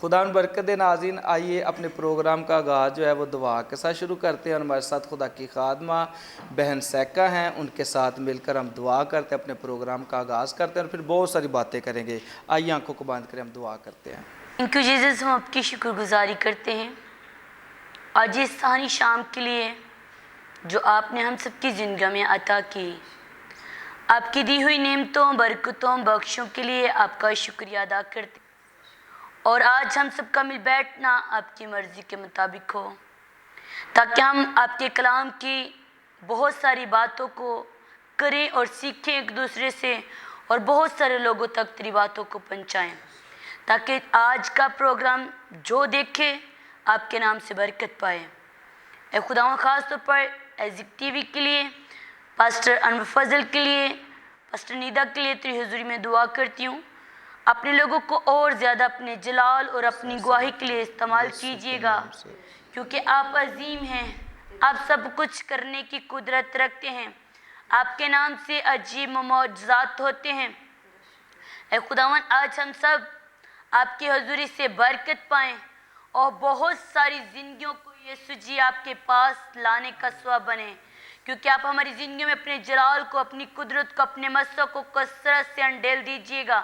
خدا ان برکت دے ناظرین، آئیے اپنے پروگرام کا آغاز جو ہے وہ دعا کے ساتھ شروع کرتے ہیں، اور ہمارے ساتھ خدا کی خادمہ بہن سیکا ہیں، ان کے ساتھ مل کر ہم دعا کرتے ہیں، اپنے پروگرام کا آغاز کرتے ہیں اور پھر بہت ساری باتیں کریں گے۔ آئیے آنکھوں کو بند کریں، ہم دعا کرتے ہیں۔ تھینک یو جیزس، ہم آپ کی شکر گزاری کرتے ہیں آج اس ساری شام کے لیے جو آپ نے ہم سب کی زندگی میں عطا کی۔ آپ کی دی ہوئی نعمتوں، برکتوں، بخشوں کے لیے آپ کا شکریہ ادا کرتے ہیں، اور آج ہم سب کا مل بیٹھنا آپ کی مرضی کے مطابق ہو، تاکہ ہم آپ کے کلام کی بہت ساری باتوں کو کریں اور سیکھیں ایک دوسرے سے، اور بہت سارے لوگوں تک تیری باتوں کو پہنچائیں، تاکہ آج کا پروگرام جو دیکھے آپ کے نام سے برکت پائے۔ اے خداوند، خاص طور پر ایزک ٹی وی کے لیے، پاسٹر انور فضل کے لیے، پاسٹر نیدا کے لیے تیری حضوری میں دعا کرتی ہوں، اپنے لوگوں کو اور زیادہ اپنے جلال اور اپنی گواہی کے لیے استعمال کیجیے گا، کیونکہ آپ عظیم ہیں، آپ سب کچھ کرنے کی قدرت رکھتے ہیں، آپ کے نام سے عجیب معجزات ہوتے ہیں۔ اے خداوند، آج ہم سب آپ کی حضوری سے برکت پائیں اور بہت ساری زندگیوں کو یسوع جی آپ کے پاس لانے کا سبب بنے، کیونکہ آپ ہماری زندگیوں میں اپنے جلال کو، اپنی قدرت کو، اپنے مسوں کو کثرت سے انڈیل دیجیے گا،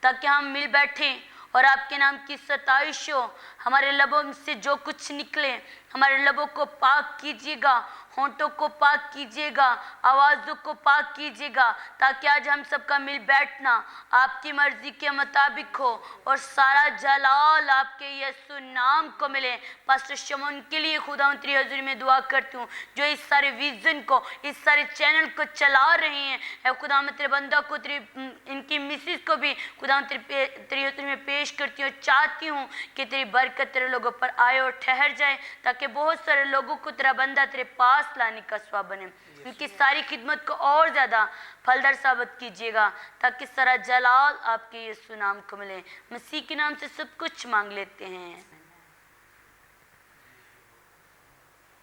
تاکہ ہم مل بیٹھیں اور آپ کے نام کی ستائش ہو۔ ہمارے لبوں سے جو کچھ نکلے، ہمارے لبوں کو پاک کیجیے گا، ہونٹوں کو پاک کیجیے گا، آوازوں کو پاک کیجیے گا، تاکہ آج ہم سب کا مل بیٹھنا آپ کی مرضی کے مطابق ہو اور سارا جلال آپ کے یسوع نام کو ملے۔ پاسٹر شمون کے لیے خدا تیری حضوری میں دعا کرتی ہوں، جو اس سارے ویژن کو، اس سارے چینل کو چلا رہے ہیں، اے خدا میں تیرے بندہ کو، ان کی مسز کو بھی خدا تیری حضوری میں پیش کرتی ہوں، چاہتی ہوں کہ تیری برکت تیرے لوگوں پر آئے اور ٹھہر جائے، تاکہ بہت سارے لوگوں کو تیرا بندہ تیرے پاس لانے کا سبب بنے۔ ان کی ساری خدمت کو اور زیادہ پھلدار ثابت کیجیے گا، تاکہ سارا جلال آپ کے یسوع نام کو ملے۔ مسیح کے نام سے سب کچھ مانگ لیتے ہیں۔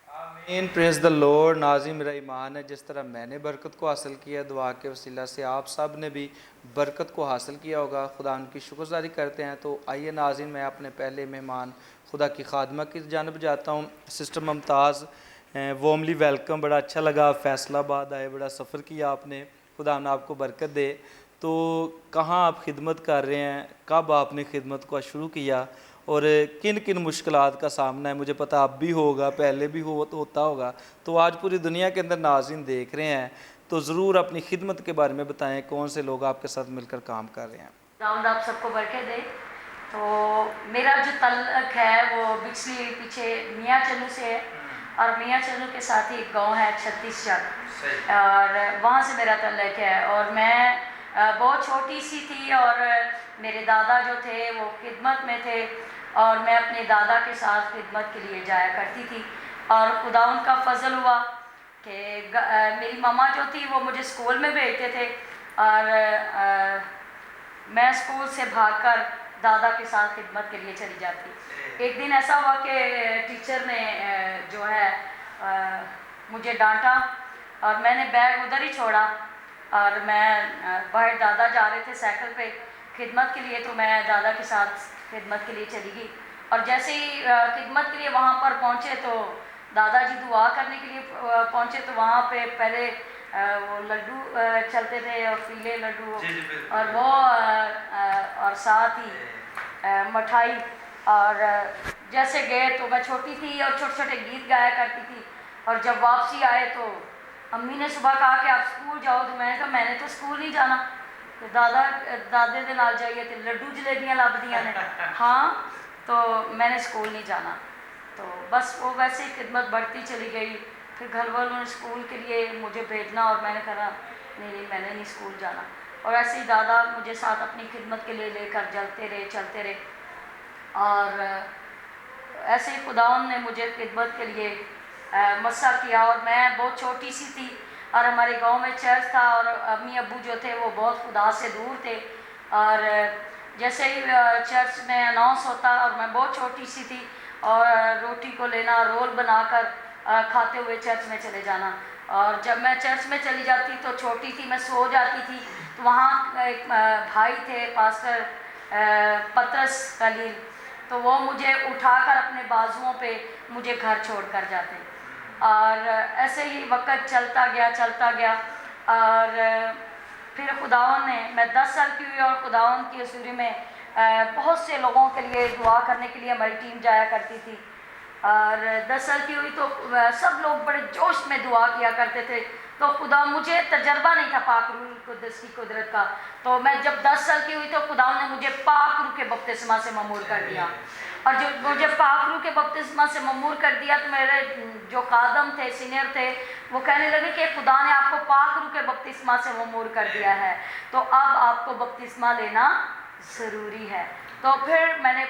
آمین، پریز دا لارڈ۔ ناظرین، میرا ایمان ہے جس طرح میں نے برکت کو حاصل کیا، دعا کے وسیلہ سے آپ سب نے بھی برکت کو حاصل کیا ہوگا۔ خدا ان کی شکرگزاری کرتے ہیں۔ تو آئیے ناظرین، میں اپنے پہلے مہمان خدا کی خادمہ کی جانب جاتا ہوں، سسٹر ممتاز، وارملی ویلکم، بڑا اچھا لگا، فیصلہ آباد آئے، بڑا سفر کیا آپ نے، خدا نے آپ کو برکت دے۔ تو کہاں آپ خدمت کر رہے ہیں، کب آپ نے خدمت کو شروع کیا، اور کن کن مشکلات کا سامنا ہے؟ مجھے پتہ اب بھی ہوگا، پہلے بھی ہوتا ہوگا، تو آج پوری دنیا کے اندر ناظرین دیکھ رہے ہیں، تو ضرور اپنی خدمت کے بارے میں بتائیں، کون سے لوگ آپ کے ساتھ مل کر کام کر رہے ہیں؟ راؤنڈ آپ سب کو برکت دے۔ تو میرا جو تعلق ہے وہ بچلی پیچھے میاں چنو سے ہے، اور میاں چنو کے ساتھ ہی ایک گاؤں ہے چھتیس چک، اور وہاں سے میرا تعلق ہے، اور میں بہت چھوٹی سی تھی، اور میرے دادا جو تھے وہ خدمت میں تھے، اور میں اپنے دادا کے ساتھ خدمت کے لیے جایا کرتی تھی، اور خدا ان کا فضل ہوا کہ میری ماما جو تھی وہ مجھے اسکول میں بھیجتے تھے، اور میں اسکول سے بھاگ کر دادا کے ساتھ خدمت کے لیے چلی جاتی۔ ایک دن ایسا ہوا کہ ٹیچر نے جو ہے مجھے ڈانٹا، اور میں نے بیگ ادھر ہی چھوڑا، اور میں باہر دادا جا رہے تھے سائیکل پہ خدمت کے لیے، تو میں دادا کے ساتھ خدمت کے لیے چلی گئی، اور جیسے ہی خدمت کے لیے وہاں پر پہنچے تو دادا جی دعا کرنے کے لیے پہنچے، تو وہاں پہ پہلے وہ لڈو چلتے تھے، اور پیلے لڈو، اور وہ اور ساتھ ہی مٹھائی، اور جیسے گئے تو میں چھوٹی تھی اور چھوٹے چھوٹے گیت گایا کرتی تھی، اور جب واپسی آئے تو امی نے صبح کہا کہ آپ اسکول جاؤ، تو میں نے کہا میں نے تو اسکول نہیں جانا، تو دادے دے نال جائیے تو لڈو جلیبیاں لب دیاں نے، ہاں، تو میں نے اسکول نہیں جانا، تو بس وہ ویسے ہی خدمت بڑھتی چلی گئی۔ پھر گھر والوں نے اسکول کے لیے مجھے بھیجنا، اور میں نے کہا نہیں میں نے نہیں اسکول جانا، اور ایسے ہی دادا مجھے ساتھ اپنی خدمت کے لیے لے کر چلتے رہے، اور ایسے ہی خداوند نے مجھے خدمت کے لیے مسا کیا، اور میں بہت چھوٹی سی تھی، اور ہمارے گاؤں میں چرچ تھا، اور امی ابو جو تھے وہ بہت خدا سے دور تھے، اور جیسے ہی چرچ میں اناؤنس ہوتا، اور میں بہت چھوٹی سی تھی، اور روٹی کو لینا، رول بنا کر کھاتے ہوئے چرچ میں چلے جانا، اور جب میں چرچ میں چلی جاتی تو چھوٹی تھی، میں سو جاتی تھی، تو وہاں ایک بھائی تھے پاسٹر پطرس خلیل، تو وہ مجھے اٹھا کر اپنے بازوؤں پہ مجھے گھر چھوڑ کر جاتے. اور ایسے ہی وقت چلتا گیا اور پھر خداوند نے، میں 10 سال کی ہوئی اور خداوند کی حضوری میں بہت سے لوگوں کے لیے دعا کرنے کے لیے ہماری ٹیم جایا کرتی تھی. اور 10 سال کی ہوئی تو سب لوگ بڑے جوش میں دعا کیا کرتے تھے. تو خدا، مجھے تجربہ نہیں تھا پاک روح القدس کی قدرت کا. تو میں جب 10 سال کی ہوئی تو خدا نے مجھے پاک روح کے بپتسمہ سے مأمور کر دیا. اور جب مجھے پاک روح کے بپتسمہ سے مأمور کر دیا تو میرے جو خادم تھے، سینئر تھے، وہ کہنے لگے کہ خدا نے آپ کو پاک روح کے بپتسمہ سے مأمور کر دیا ہے، تو اب آپ کو بپتسمہ لینا ضروری ہے. تو پھر میں نے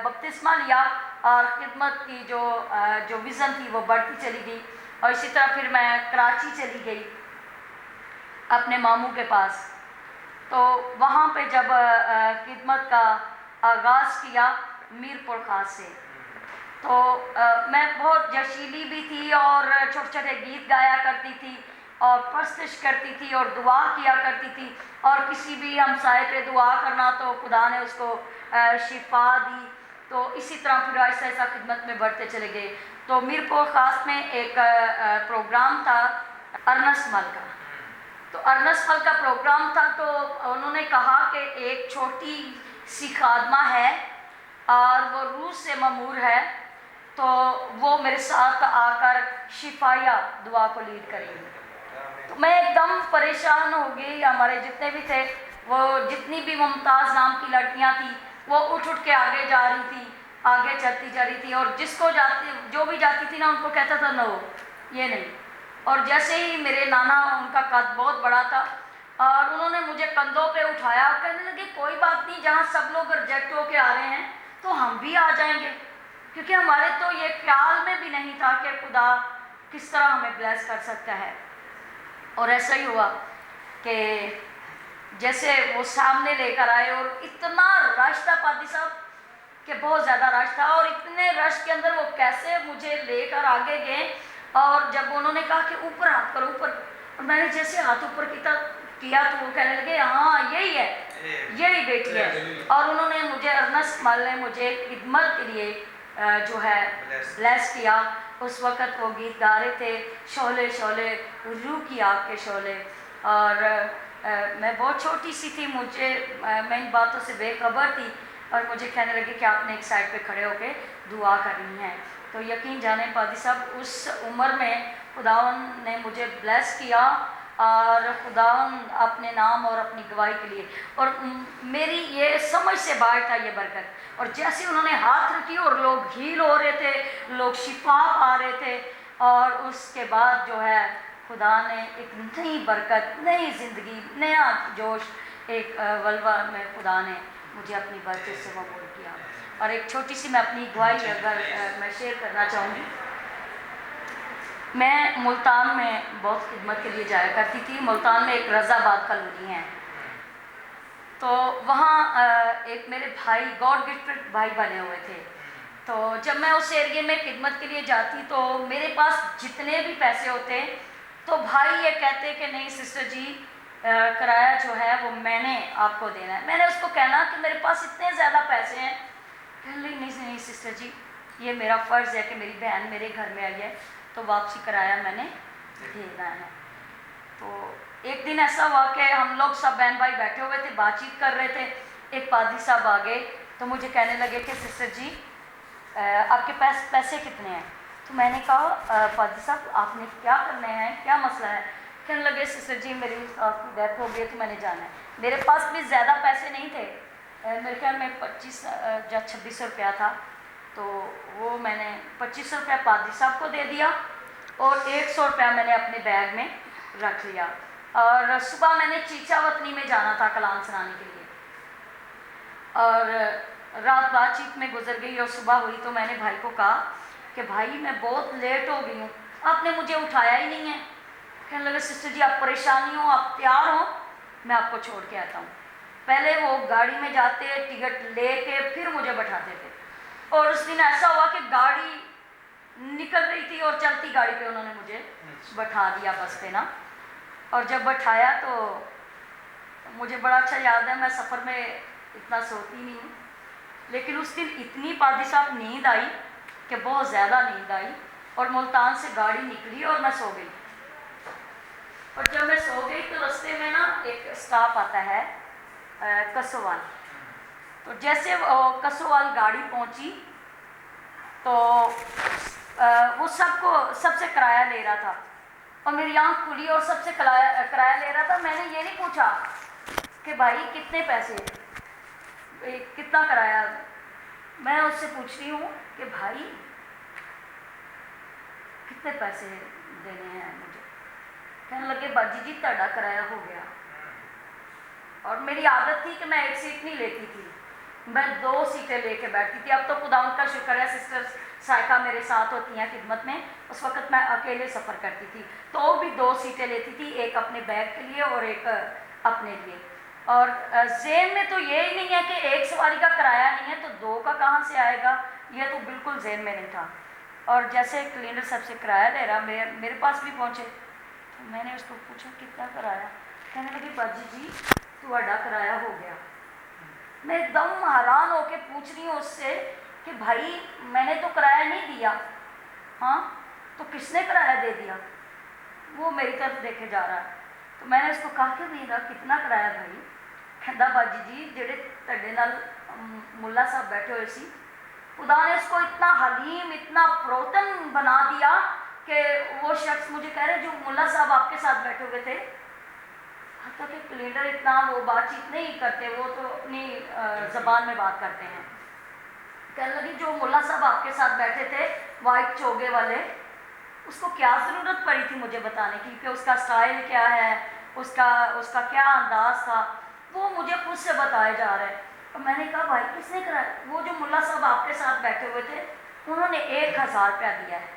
بپتسمہ لیا اور خدمت کی جو ویژن تھی وہ بڑھتی چلی گئی. اور اسی طرح پھر میں کراچی چلی گئی اپنے ماموں کے پاس. تو وہاں پہ جب خدمت کا آغاز کیا میر پور خاص سے، تو میں بہت جشیلی بھی تھی اور چھوٹے چھوٹے گیت گایا کرتی تھی اور پرستش کرتی تھی اور دعا کیا کرتی تھی. اور کسی بھی ہمسائے پہ دعا کرنا تو خدا نے اس کو شفا دی. تو اسی طرح پھر ایسا ایسا خدمت میں بڑھتے چلے گئے. تو میر پور خاص میں ایک پروگرام تھا ارنس مل کا. تو ارنس مل کا پروگرام تھا تو انہوں نے کہا کہ ایک چھوٹی سی خادمہ ہے اور وہ روح سے مأمور ہے، تو وہ میرے ساتھ آ کر شفایہ دعا کو لیڈ کرے گی. تو میں ایک دم پریشان ہو گئی. ہمارے جتنے بھی تھے، وہ جتنی بھی ممتاز نام کی لڑکیاں تھیں وہ اٹھ کے آگے جا رہی تھی، آگے چلتی جا رہی تھی. اور جو بھی جاتی تھی نا ان کو کہتا تھا نو، یہ نہیں. اور جیسے ہی میرے نانا، ان کا قد بہت بڑا تھا، اور انہوں نے مجھے کندھوں پہ اٹھایا اور کہنے لگے کوئی بات نہیں، جہاں سب لوگ ریجیکٹ ہو کے آ رہے ہیں تو ہم بھی آ جائیں گے. کیونکہ ہمارے تو یہ خیال میں بھی نہیں تھا کہ خدا کس طرح ہمیں بلیس کر سکتا ہے. اور ایسا ہی ہوا کہ جیسے وہ سامنے لے کر آئے اور اتنا رش تھا پادری صاحب کہ بہت زیادہ رش تھا. اور اتنے رش کے اندر وہ کیسے مجھے لے کر آگے گئے. اور جب انہوں نے کہا کہ اوپر ہاتھ کرو اوپر، اور میں نے جیسے ہاتھ اوپر کیا تو وہ کہنے لگے ہاں یہی ہے، یہی بیٹی ہے. اور انہوں نے مجھے، ارنس مل نے مجھے خدمت کے لیے جو ہے بلیس کیا. اس وقت وہ گیت گا رہے تھے، شعلے شعلے روح کی آگ کے شعلے. اور میں بہت چھوٹی سی تھی، میں ان باتوں سے بے خبر تھی. اور مجھے کہنے لگے کہ آپ نے ایک سائڈ پہ کھڑے ہو کے دعا کرنی ہے. تو یقین جانے پادری صاحب، اس عمر میں خداوند نے مجھے بلیس کیا، اور خداوند اپنے نام اور اپنی گواہی کے لیے، اور میری یہ سمجھ سے باہر تھا یہ برکت. اور جیسے انہوں نے ہاتھ رکھی اور لوگ ہیل ہو رہے تھے، لوگ شفا پا رہے تھے. اور اس کے بعد جو ہے خدا نے ایک نئی برکت، نئی زندگی، نیا جوش، ایک ولوا میں خدا نے مجھے اپنی برکت سے مقبول کیا. اور ایک چھوٹی سی میں اپنی گواہی اگر میں شیئر کرنا چاہوں گی. میں ملتان میں بہت خدمت کے لیے جایا کرتی تھی. ملتان میں ایک رضا آباد کالونی ہے، تو وہاں ایک میرے بھائی، گاڈ گفٹڈ بھائی بنے ہوئے تھے. تو جب میں اس ایریے میں خدمت کے لیے جاتی تو میرے پاس جتنے بھی پیسے ہوتے تو بھائی یہ کہتے کہ نہیں سسٹر جی، کرایہ جو ہے وہ میں نے آپ کو دینا ہے. میں نے اس کو کہنا کہ میرے پاس اتنے زیادہ پیسے ہیں. کہنے لگے نہیں سسٹر جی، یہ میرا فرض ہے کہ میری بہن میرے گھر میں آئی ہے تو واپسی کرایہ میں نے دینا ہے. تو ایک دن ایسا ہوا کہ ہم لوگ سب بہن بھائی بیٹھے ہوئے تھے، بات چیت کر رہے تھے. ایک پادری صاحب آ گئے تو مجھے کہنے لگے کہ سسٹر جی آپ کے پاس پیسے کتنے ہیں. تو میں نے کہا پادری صاحب آپ نے کیا کرنے ہیں، کیا مسئلہ ہے. کہنے لگے سسٹر جی میری ساس کی ڈیتھ ہو گئی تو میں نے جانا ہے. میرے پاس بھی زیادہ پیسے نہیں تھے، میرے خیال میں 25 یا 2600 روپیہ تھا. تو وہ میں نے 2500 روپیہ پادری صاحب کو دے دیا اور 100 روپیہ میں نے اپنے بیگ میں رکھ لیا. اور صبح میں نے چیچا وطنی میں جانا تھا کلام سنانے کے لیے. اور رات بات چیت میں گزر گئی اور صبح ہوئی تو میں نے بھائی کو کہا کہ بھائی میں بہت لیٹ ہو گئی ہوں، آپ نے مجھے اٹھایا ہی نہیں ہے. کہنے لگے سسٹر جی آپ پریشانی ہوں، آپ تیار ہوں، میں آپ کو چھوڑ کے آتا ہوں. پہلے وہ گاڑی میں جاتے، ٹکٹ لے کے پھر مجھے بٹھاتے تھے. اور اس دن ایسا ہوا کہ گاڑی نکل رہی تھی اور چلتی گاڑی پہ انہوں نے مجھے بٹھا دیا بس پہ نا. اور جب بٹھایا تو مجھے بڑا اچھا یاد ہے، میں سفر میں اتنا سوتی نہیں ہوں. لیکن اس دن اتنی پادری صاحب نیند آئی کہ بہت زیادہ نیند آئی، اور ملتان سے گاڑی نکلی اور میں سو گئی. اور جب میں سو گئی تو رستے میں نا ایک اسٹاپ آتا ہے کسوال. تو جیسے کسوال گاڑی پہنچی تو وہ سب سے کرایہ لے رہا تھا، اور میری آنکھ کھلی اور سب سے کرایہ لے رہا تھا. میں نے یہ نہیں پوچھا کہ بھائی کتنے پیسے، کتنا کرایہ. میں اس سے پوچھ رہی ہوں کہ بھائی کتنے پیسے دینے ہیں مجھے. کہنے لگے باجی جی تہاڈا کرایہ ہو گیا. اور میری عادت تھی کہ میں ایک سیٹ نہیں لیتی تھی، میں 2 سیٹیں لے کے بیٹھتی تھی. اب تو خدا کا شکر ہے سسٹر سائقہ میرے ساتھ ہوتی ہیں خدمت میں. اس وقت میں اکیلے سفر کرتی تھی تو وہ بھی 2 سیٹیں لیتی تھی، ایک اپنے بیگ کے لیے اور ایک اپنے لیے. اور ذہن میں تو یہی نہیں ہے کہ ایک سواری کا کرایہ نہیں ہے تو 2 کا کہاں سے آئے گا، یہ تو بالکل ذہن میں نہیں تھا. اور جیسے کلینڈر سب سے کرایہ لے رہا میرے پاس بھی پہنچے تو میں نے اس کو پوچھا کتنا کرایہ. کہنے لگی باجی جی تہاڈا کرایہ ہو گیا. میں ایک دم حیران ہو کے پوچھ رہی ہوں اس سے کہ بھائی میں نے تو کرایہ نہیں دیا. ہاں تو کس نے کرایہ دے دیا؟ وہ میری طرف دیکھے جا رہا ہے. تو میں نے اس کو کہا کہ میرا کتنا کرایہ بھائی؟ کہندا باجی جی جڑے تہاڈے نال ملا صاحب بیٹھے ہوئے سی، خدا نے اس کو اتنا حلیم اتنا فروتن بنا دیا کہ وہ شخص مجھے کہہ رہے جو ملا صاحب آپ کے ساتھ بیٹھے ہوئے تھے، حتیٰ کہ کلینڈر اتنا وہ بات چیت نہیں کرتے، وہ تو اپنی زبان میں بات کرتے ہیں. کہنے لگی جو ملا صاحب آپ کے ساتھ بیٹھے تھے وائٹ چوگے والے، اس کو کیا ضرورت پڑی تھی مجھے بتانے کی کہ اس کا سٹائل کیا ہے، اس کا کیا انداز تھا، وہ مجھے خود سے بتائے جا رہے ہیں. اور میں نے کہا بھائی کس نے کرایا؟ وہ جو ملا صاحب آپ کے ساتھ بیٹھے ہوئے تھے انہوں نے 1000 روپیہ دیا ہے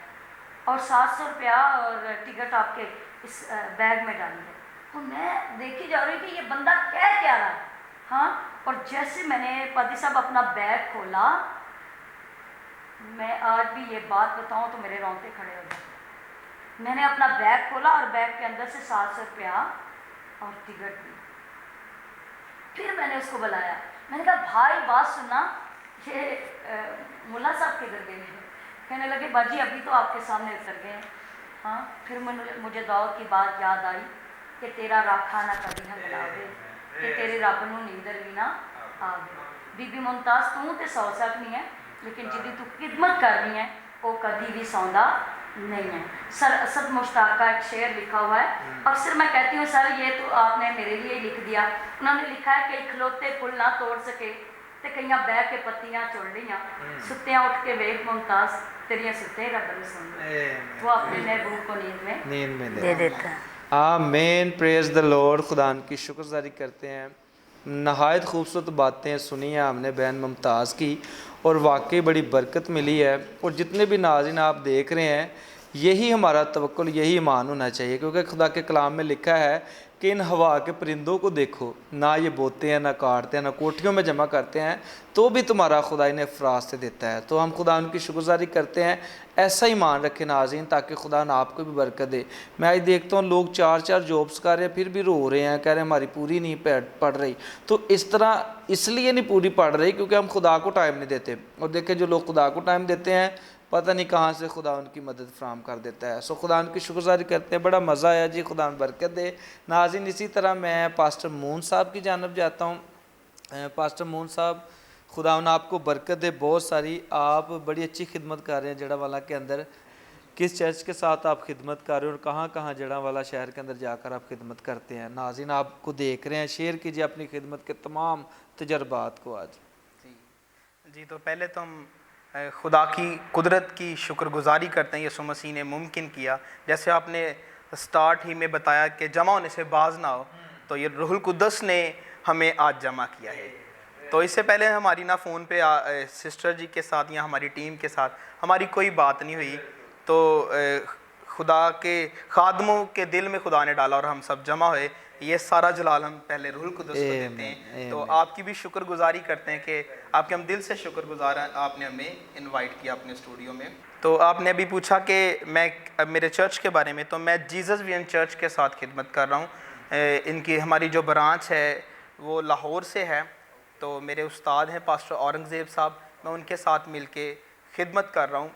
اور 700 روپیہ اور ٹکٹ آپ کے اس بیگ میں ڈالی ہے. تو میں دیکھی جا رہی کہ یہ بندہ کہہ کیا رہا ہے. ہاں اور جیسے میں نے پادری صاحب اپنا بیگ کھولا، میں آج بھی یہ بات بتاؤں تو میرے رونگٹے کھڑے ہو جاتے. میں نے اپنا بیگ کھولا اور بیگ کے اندر سے 700 روپیہ اور ٹکٹ دی. پھر میں نے اس کو بلایا، میں نے کہا بھائی بات سننا، یہ ملا صاحب کے گھر گئے ہیں. کہنے لگے باجی ابھی تو آپ کے سامنے اتر گئے ہیں. ہاں پھر مجھے داؤد کی بات یاد آئی کہ تیرا راکھا نہ کبھی ہم بلاوے کہ تیرے رب نو نیندر بھی نہ آوے. بی بی ممتاز تو تے سو سکنی ہے لیکن جدی تو خدمت کرنی ہے وہ کبھی بھی سوندا نہیں ہے. سر اسد مشتاق کا ایک شعر لکھا ہوا ہے، اکثر میں کہتی ہوں سر یہ تو آپ نے میرے لیے لکھ دیا. انہوں نے لکھا ہے کہ کھلوتے پھول نہ توڑ سکے تے کئیاں بہ کے پتیاں چڑ لیاں، ستیاں اٹھ کے ویکھ ممتاز تیریاں ستیں رب نے سن. وہ اپنے محبوب کو نیند میں دے دیتا ہے. آمین. پریز دا لارڈ. خدا کی شکر گزاری کرتے ہیں. نہایت خوبصورت باتیں سنی ہیں ہم نے بہن ممتاز کی اور واقعی بڑی برکت ملی ہے. اور جتنے بھی ناظرین آپ دیکھ رہے ہیں یہی ہمارا توکل یہی ایمان ہونا چاہیے، کیونکہ خدا کے کلام میں لکھا ہے کہ ان ہوا کے پرندوں کو دیکھو، نہ یہ بوتے ہیں نہ کاٹتے ہیں نہ کوٹھیوں میں جمع کرتے ہیں، تو بھی تمہارا خدا انہیں افراز سے دیتا ہے. تو ہم خدا ان کی شکر گزاری کرتے ہیں. ایسا ایمان رکھیں ناظرین تاکہ خدا نے آپ کو بھی برکت دے. میں آج دیکھتا ہوں لوگ 4 جابس کر رہے ہیں پھر بھی رو رہے ہیں، کہہ رہے ہیں ہماری پوری نہیں پڑ رہی. تو اس طرح اس لیے نہیں پوری پڑ رہی کیونکہ ہم خدا کو ٹائم نہیں دیتے. اور دیکھیں جو لوگ خدا کو ٹائم دیتے ہیں پتہ نہیں کہاں سے خدا ان کی مدد فراہم کر دیتا ہے. سو خدا ان کی شکر گزاری کرتے ہیں. بڑا مزہ آیا جی. خدا ان برکت دے. ناظرین اسی طرح میں پاسٹر مون صاحب کی جانب جاتا ہوں. پاسٹر مون صاحب خدا ان آپ کو برکت دے بہت ساری. آپ بڑی اچھی خدمت کر رہے ہیں جڑا والا کے اندر. کس چرچ کے ساتھ آپ خدمت کر رہے ہیں اور کہاں کہاں جڑا والا شہر کے اندر جا کر آپ خدمت کرتے ہیں. ناظرین آپ کو دیکھ رہے ہیں، شیئر کیجیے اپنی خدمت کے تمام تجربات کو. آج جی تو پہلے تو ہم خدا کی قدرت کی شکر گزاری کرتے ہیں. یسوع مسیح نے ممکن کیا، جیسے آپ نے سٹارٹ ہی میں بتایا کہ جمع ہونے سے باز نہ ہو، تو یہ روح القدس نے ہمیں آج جمع کیا ہے. تو اس سے پہلے ہماری نہ فون پہ سسٹر جی کے ساتھ یا ہماری ٹیم کے ساتھ ہماری کوئی بات نہیں ہوئی. تو خدا کے خادموں کے دل میں خدا نے ڈالا اور ہم سب جمع ہوئے. یہ سارا جلال ہم پہلے روح القدس کو دیتے ہیں. تو آپ کی بھی شکر گزاری کرتے ہیں کہ آپ کے ہم دل سے شکر گزار ہیں، آپ نے ہمیں انوائٹ کیا اپنے اسٹوڈیو میں. تو آپ نے ابھی پوچھا کہ میں میرے چرچ کے بارے میں، تو میں جیزس وی این چرچ کے ساتھ خدمت کر رہا ہوں. ان کی ہماری جو برانچ ہے وہ لاہور سے ہے تو میرے استاد ہیں پاسٹر اورنگزیب صاحب، میں ان کے ساتھ مل کے خدمت کر رہا ہوں.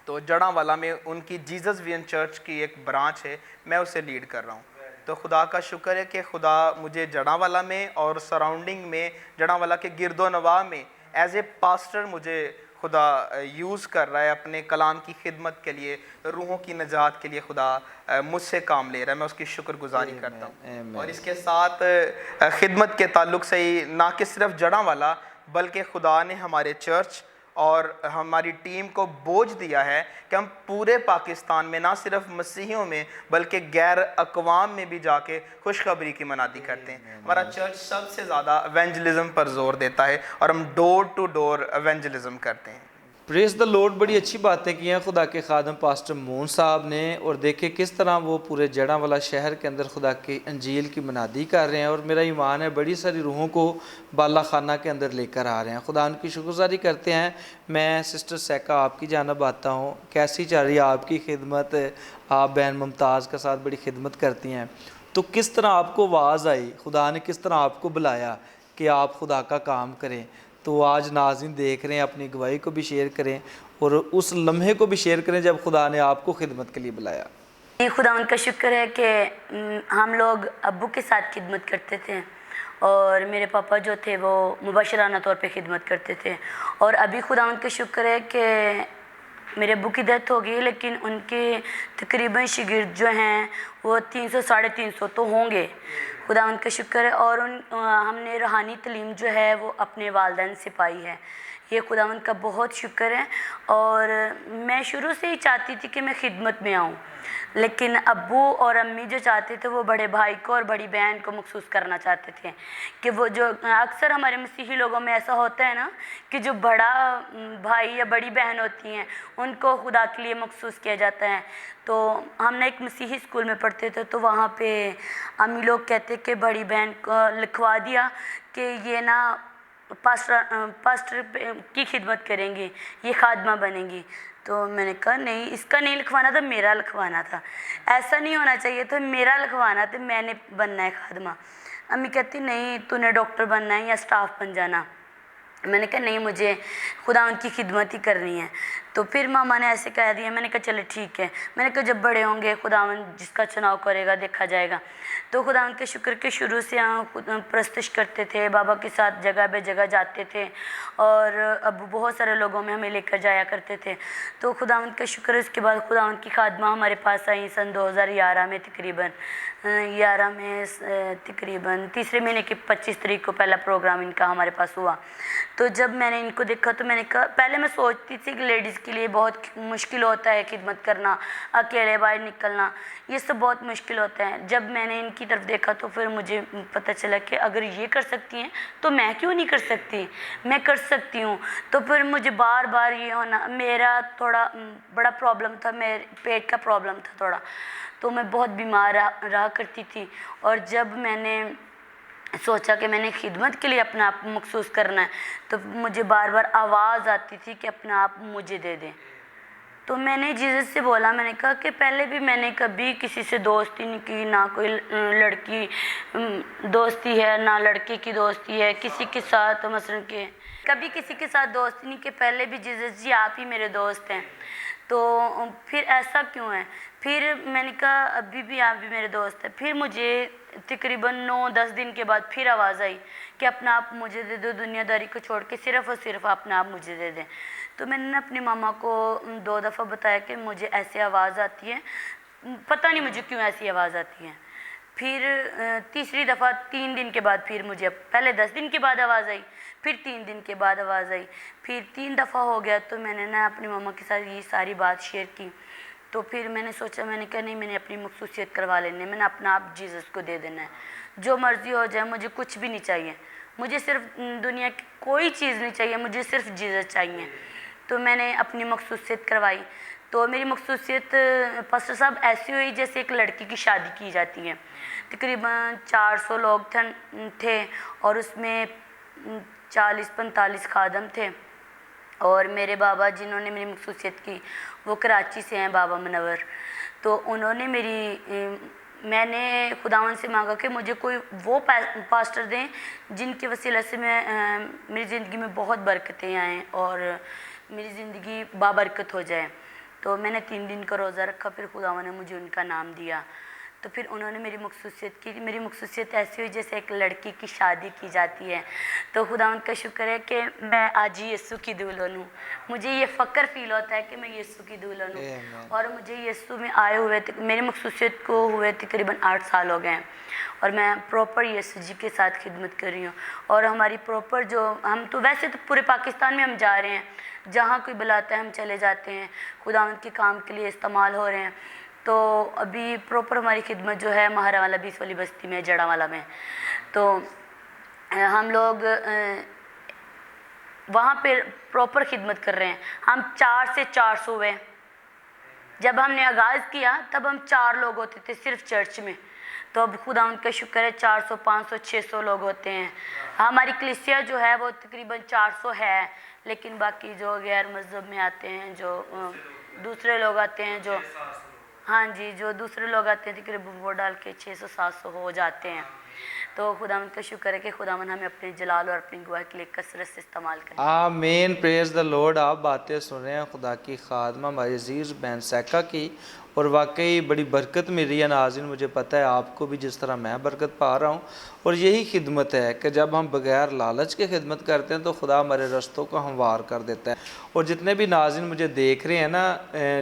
تو جڑاں والا میں ان کی جیزس وین چرچ کی ایک برانچ ہے، میں اسے لیڈ کر رہا ہوں. تو خدا کا شکر ہے کہ خدا مجھے جڑاں والا میں اور سراؤنڈنگ میں، جڑاں والا کے گرد و نواح میں ایز اے پاسٹر مجھے خدا یوز کر رہا ہے اپنے کلام کی خدمت کے لیے، روحوں کی نجات کے لیے. خدا مجھ سے کام لے رہا ہے، میں اس کی شکر گزاری کرتا ہوں. اور اس کے ساتھ خدمت کے تعلق سے ہی نہ کہ صرف جڑاں والا، بلکہ خدا نے ہمارے چرچ اور ہماری ٹیم کو بوجھ دیا ہے کہ ہم پورے پاکستان میں نہ صرف مسیحیوں میں بلکہ غیر اقوام میں بھی جا کے خوشخبری کی منادی کرتے ہیں. ہمارا چرچ سب سے زیادہ ایونجلزم پر زور دیتا ہے اور ہم ڈور ٹو ڈور ایونجلزم کرتے ہیں. پریز دا لارڈ. بڑی اچھی باتیں کی ہیں خدا کے خادم پاسٹر مون صاحب نے، اور دیکھیں کس طرح وہ پورے جڑاں والا شہر کے اندر خدا کی انجیل کی منادی کر رہے ہیں، اور میرا ایمان ہے بڑی ساری روحوں کو بالا خانہ کے اندر لے کر آ رہے ہیں. خدا ان کی شکرگزاری کرتے ہیں. میں سسٹر سیکا آپ کی جانب آتا ہوں. کیسی چل رہی ہے آپ کی خدمت؟ آپ بہن ممتاز کے ساتھ بڑی خدمت کرتی ہیں، تو کس طرح آپ کو آواز آئی، خدا نے کس طرح آپ کو بلایا کہ آپ خدا کا کام کریں؟ تو آج ناظرین دیکھ رہے ہیں، اپنی گواہی کو بھی شیئر کریں اور اس لمحے کو بھی شیئر کریں جب خدا نے آپ کو خدمت کے لیے بلایا. خدا ان کا شکر ہے کہ ہم لوگ ابو کے ساتھ خدمت کرتے تھے، اور میرے پاپا جو تھے وہ مباشرانہ طور پہ خدمت کرتے تھے. اور ابھی خدا ان کا شکر ہے کہ میرے ابو کی ڈیتھ ہو گئی، لیکن ان کے تقریباً شاگرد جو ہیں وہ 300 350 تو ہوں گے. خدا ان کا شکر ہے. اور ہم نے روحانی تعلیم جو ہے وہ اپنے والدین سے پائی ہے. یہ خدا ان کا بہت شکر ہے. اور میں شروع سے ہی چاہتی تھی کہ میں خدمت میں آؤں، لیکن ابو اور امی جو چاہتے تھے وہ بڑے بھائی کو اور بڑی بہن کو مخصوص کرنا چاہتے تھے، کہ وہ جو اکثر ہمارے مسیحی لوگوں میں ایسا ہوتا ہے نا کہ جو بڑا بھائی یا بڑی بہن ہوتی ہیں ان کو خدا کے لیے مخصوص کیا جاتا ہے. تو ہم نے ایک مسیحی اسکول میں پڑھتے تھے، تو وہاں پہ امی لوگ کہتے کہ بڑی بہن کو لکھوا دیا کہ یہ نا پاسٹر کی خدمت کریں گی، یہ خادمہ بنیں گی. تو میں نے کہا نہیں، اس کا نہیں لکھوانا تھا، میرا لکھوانا تھا. ایسا نہیں ہونا چاہیے تھا، میرا لکھوانا تھا، میں نے بننا ہے خادمہ. امی کہتی نہیں، تو نے ڈاکٹر بننا ہے یا اسٹاف بن جانا. میں نے کہا نہیں، مجھے خدا ان کی خدمت ہی کرنی ہے. تو پھر ماما نے ایسے کہہ دیا. میں نے کہا چلے ٹھیک ہے. میں نے کہا جب بڑے ہوں گے خدا جس کا چناؤ کرے گا دیکھا جائے گا. تو خدا ان کے شکر کے شروع سے ہم پرستش کرتے تھے، بابا کے ساتھ جگہ بے جگہ جاتے تھے، اور ابو بہت سارے لوگوں میں ہمیں لے کر جایا کرتے تھے. تو خدا ان کا شکر ہے. اس کے بعد خدا ان کی خادمہ ہمارے پاس آئی سن 2011 میں، تقریباً 3 مہینے کی 25 تاریخ کو پہلا پروگرام ان کا ہمارے پاس ہوا. تو جب میں نے ان کو دیکھا تو میں نے کہا، پہلے میں سوچتی تھی کہ لیڈیز کے لیے بہت مشکل ہوتا ہے خدمت کرنا، اکیلے باہر نکلنا، یہ سب بہت مشکل ہوتا ہے. جب میں نے ان کی طرف دیکھا تو پھر مجھے پتہ چلا کہ اگر یہ کر سکتی ہیں تو میں کیوں نہیں کر سکتی، میں کر سکتی ہوں. تو پھر مجھے بار بار یہ ہونا، میرا تھوڑا بڑا پرابلم تھا، میرے پیٹ کا پرابلم تھا تھوڑا، تو میں بہت بیمار رہا کرتی تھی. اور جب میں نے سوچا کہ میں نے خدمت کے لیے اپنا آپ مخصوص کرنا ہے، تو مجھے بار بار آواز آتی تھی کہ اپنا آپ مجھے دے دیں. تو میں نے جیزس سے بولا، میں نے کہا کہ پہلے بھی میں نے کبھی کسی سے دوستی نہیں کی، نہ کوئی لڑکی دوستی ہے نہ لڑکے کی دوستی ہے کسی کے ساتھ، مثلا کہ کبھی کسی کے ساتھ دوستی نہیں کہ پہلے بھی جیزس جی آپ ہی میرے دوست ہیں. تو پھر ایسا کیوں ہے؟ پھر میں نے کہا ابھی بھی آپ بھی میرے دوست ہیں. پھر مجھے تقریباً 9-10 دن کے بعد پھر آواز آئی کہ اپنا آپ مجھے دے دو، دنیا داری کو چھوڑ کے صرف اور صرف اپنا آپ مجھے دے دیں. تو میں نے اپنی ماما کو 2 دفعہ بتایا کہ مجھے ایسی آواز آتی ہے، پتہ نہیں مجھے کیوں ایسی آواز آتی ہے. پھر تیسری دفعہ 3 دن کے بعد پھر مجھے، پہلے 10 دن کے بعد آواز آئی، پھر 3 دن کے بعد آواز آئی، پھر 3 دفعہ ہو گیا. تو میں نے نا اپنی ماما کے ساتھ یہ ساری بات شیئر کی. تو پھر میں نے سوچا، میں نے کہا نہیں، میں نے اپنی مخصوصیت کروا لینی ہے، میں نے اپنا آپ جیزس کو دے دینا ہے، جو مرضی ہو جائے، مجھے کچھ بھی نہیں چاہیے، مجھے صرف دنیا کی کوئی چیز نہیں چاہیے، مجھے صرف جیزس چاہیے. تو میں نے اپنی مخصوصیت کروائی. تو میری مخصوصیت پاسٹر صاحب ایسی ہوئی جیسے ایک لڑکی کی شادی کی جاتی ہے. تقریباً 400 لوگ تھے اور اس میں 40-45 خادم تھے. اور میرے بابا جنہوں نے میری مخصوصیت کی وہ کراچی سے ہیں، بابا منور. تو انہوں نے میری میں نے خداوند سے مانگا کہ مجھے کوئی وہ پاسٹر دیں جن کے وسیلہ سے میری زندگی میں بہت برکتیں آئیں اور میری زندگی بابرکت ہو جائے. تو میں نے 3 دن کا روزہ رکھا, پھر خداوند نے مجھے ان کا نام دیا. تو پھر انہوں نے میری مخصوصیت ایسی ہوئی جیسے ایک لڑکی کی شادی کی جاتی ہے. تو خداوند کا شکر ہے کہ میں آج یسوع کی دلہن ہوں. مجھے یہ فخر فیل ہوتا ہے کہ میں یسوع کی دلہن ہوں, اور مجھے یسوع میں آئے ہوئے میری مخصوصیت کو ہوئے تقریباً 8 سال ہو گئے ہیں, اور میں پراپر یسوع جی کے ساتھ خدمت کر رہی ہوں. اور ہماری پراپر جو ہم تو ویسے تو پورے پاکستان میں ہم جا رہے ہیں, جہاں کوئی بلاتا ہے ہم چلے جاتے ہیں, خداوند کے کام کے لیے استعمال ہو رہے ہیں. تو ابھی پراپر ہماری خدمت جو ہے مہارا والا 20 والی بستی میں, جڑا والا میں, تو ہم لوگ وہاں پہ پراپر خدمت کر رہے ہیں. ہم 400 سے 400 ہوئے. جب ہم نے آغاز کیا تب ہم 4 لوگ ہوتے تھے صرف چرچ میں, تو اب خداوند کا شکر ہے 400 500 600 لوگ ہوتے ہیں. ہماری کلیسیا جو ہے وہ تقریباً 400 ہے, لیکن باقی جو غیر مذہب میں آتے ہیں, جو دوسرے لوگ آتے ہیں, جو ہاں جی جو دوسرے لوگ آتے ہیں تقریباً وہ ڈال کے 600 700 ہو جاتے ہیں. تو خداوند کا شکر ہے کہ خداوند ہمیں اپنے جلال اور اپنی گواہی کے لیے کثرت سے استعمال کریں. آمین, پریز دا لارڈ. آپ باتیں سن رہے ہیں خدا کی خادمہ ہماری عزیز بہن سیکا کی, اور واقعی بڑی برکت مل رہی ہے. ناظرین مجھے پتہ ہے آپ کو بھی جس طرح میں برکت پا رہا ہوں, اور یہی خدمت ہے کہ جب ہم بغیر لالچ کے خدمت کرتے ہیں تو خدا ہمارے رستوں کو ہموار کر دیتا ہے. اور جتنے بھی ناظرین مجھے دیکھ رہے ہیں نا,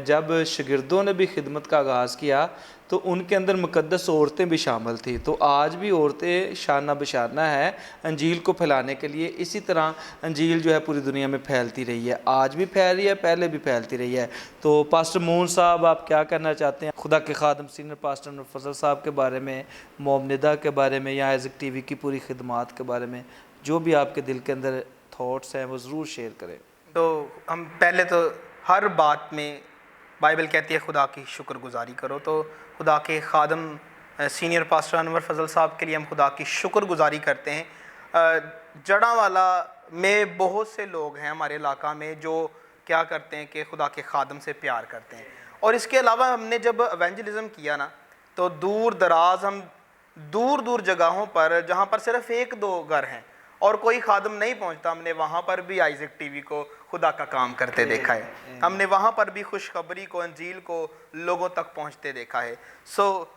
جب شاگردوں نے بھی خدمت کا آغاز کیا تو ان کے اندر مقدس عورتیں بھی شامل تھیں. تو آج بھی عورتیں شانہ بشانہ ہے انجیل کو پھیلانے کے لیے. اسی طرح انجیل جو ہے پوری دنیا میں پھیلتی رہی ہے, آج بھی پھیل رہی ہے, پہلے بھی پھیلتی رہی ہے. تو پاسٹر مون صاحب آپ کیا کہنا چاہتے ہیں خدا کے خادم سینئر پاسٹر انور فضل صاحب کے بارے میں, موم ندا کے بارے میں, یا ایزک ٹی وی کی پوری خدمات کے بارے میں, جو بھی آپ کے دل کے اندر تھاٹس ہیں وہ ضرور شیئر کریں. تو ہم پہلے تو ہر بات میں بائبل کہتی ہے خدا کی شکر گزاری کرو. تو خدا کے خادم سینئر پاسٹر انور فضل صاحب کے لیے ہم خدا کی شکر گزاری کرتے ہیں. جڑا والا میں بہت سے لوگ ہیں ہمارے علاقہ میں جو کیا کرتے ہیں کہ خدا کے خادم سے پیار کرتے ہیں. اور اس کے علاوہ ہم نے جب ایونجلزم کیا نا, تو دور دراز ہم دور دور جگہوں پر جہاں پر صرف 1-2 گھر ہیں اور کوئی خادم نہیں پہنچتا, ہم نے وہاں پر بھی آئزک ٹی وی کو خدا کا کام کرتے دیکھا ہے. ہم نے وہاں پر بھی خوشخبری کو, انجیل کو لوگوں تک پہنچتے دیکھا ہے.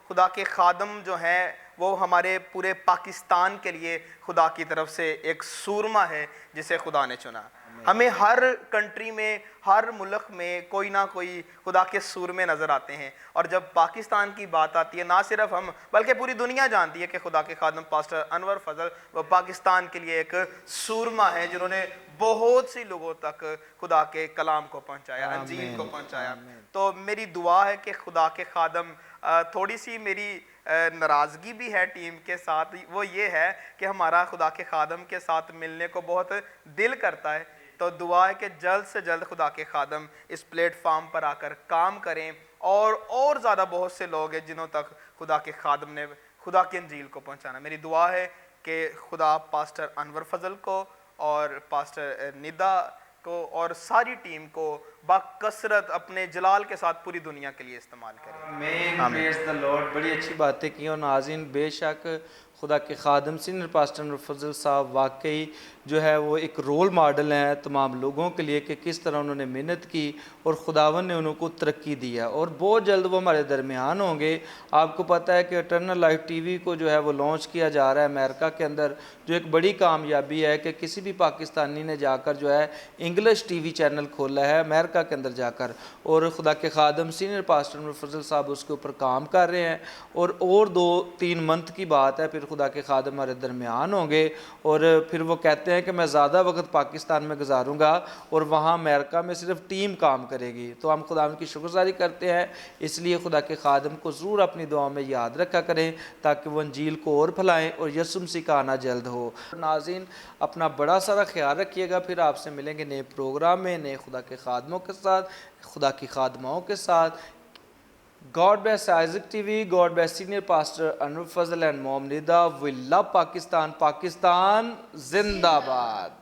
خدا کے خادم جو ہیں وہ ہمارے پورے پاکستان کے لیے خدا کی طرف سے ایک سورما ہے جسے خدا نے چنا. ہمیں ہر کنٹری میں, ہر ملک میں کوئی نہ کوئی خدا کے سورمے نظر آتے ہیں. اور جب پاکستان کی بات آتی ہے, نہ صرف ہم بلکہ پوری دنیا جانتی ہے کہ خدا کے خادم پاسٹر انور فضل وہ پاکستان کے لیے ایک سورما ہے جنہوں نے بہت سی لوگوں تک خدا کے کلام کو پہنچایا, انجیل کو پہنچایا. تو میری دعا ہے کہ خدا کے خادم, تھوڑی سی میری ناراضگی بھی ہے ٹیم کے ساتھ, وہ یہ ہے کہ ہمارا خدا کے خادم کے ساتھ ملنے کو بہت دل کرتا ہے. تو دعا ہے کہ جلد سے جلد خدا کے خادم اس پلیٹ فارم پر آ کر کام کریں, اور زیادہ بہت سے لوگ ہیں جنہوں تک خدا کے خادم نے خدا کی انجیل کو پہنچانا. میری دعا ہے کہ خدا پاسٹر انور فضل کو اور پاسٹر ندا کو اور ساری ٹیم کو باکثرت اپنے جلال کے ساتھ پوری دنیا کے لیے استعمال کریں. پریز دی لارڈ. بڑی اچھی باتیں کی. اور ناظرین بے شک خدا کے خادم سینئر پاسٹر انور فضل صاحب واقعی جو ہے وہ ایک رول ماڈل ہیں تمام لوگوں کے لیے کہ کس طرح انہوں نے محنت کی اور خداوند نے انہوں کو ترقی دیا. اور بہت جلد وہ ہمارے درمیان ہوں گے. آپ کو پتہ ہے کہ اٹرنل لائف ٹی وی کو جو ہے وہ لانچ کیا جا رہا ہے امریکہ کے اندر, جو ایک بڑی کامیابی ہے کہ کسی بھی پاکستانی نے جا کر جو ہے انگلش ٹی وی چینل کھولا ہے امریکہ کے اندر جا کر, اور خدا کے خادم سینئر پاسٹر انور فضل صاحب اس کے اوپر کام کر رہے ہیں. اور 2-3 منتھ کی بات ہے پھر خدا کے خادم ہمارے درمیان ہوں گے, اور پھر وہ کہتے ہیں کہ میں زیادہ وقت پاکستان میں گزاروں گا اور وہاں امریکہ میں صرف ٹیم کام کرے گی. تو ہم خدا کی شکرگزاری کرتے ہیں. اس لیے خدا کے خادم کو ضرور اپنی دعاؤں میں یاد رکھا کریں تاکہ وہ انجیل کو اور پھیلائیں اور یسوع مسیح کا آنا جلد ہو. ناظرین اپنا بڑا سارا خیال رکھیے گا. پھر آپ سے ملیں گے نئے پروگرام میں, نئے خدا کے خادموں کے ساتھ, خدا کی خادماؤں کے ساتھ. God bless Isaac TV, God bless Senior Pastor Anur Fazal and Mom Nida. We love Pakistan. Pakistan Zindabad.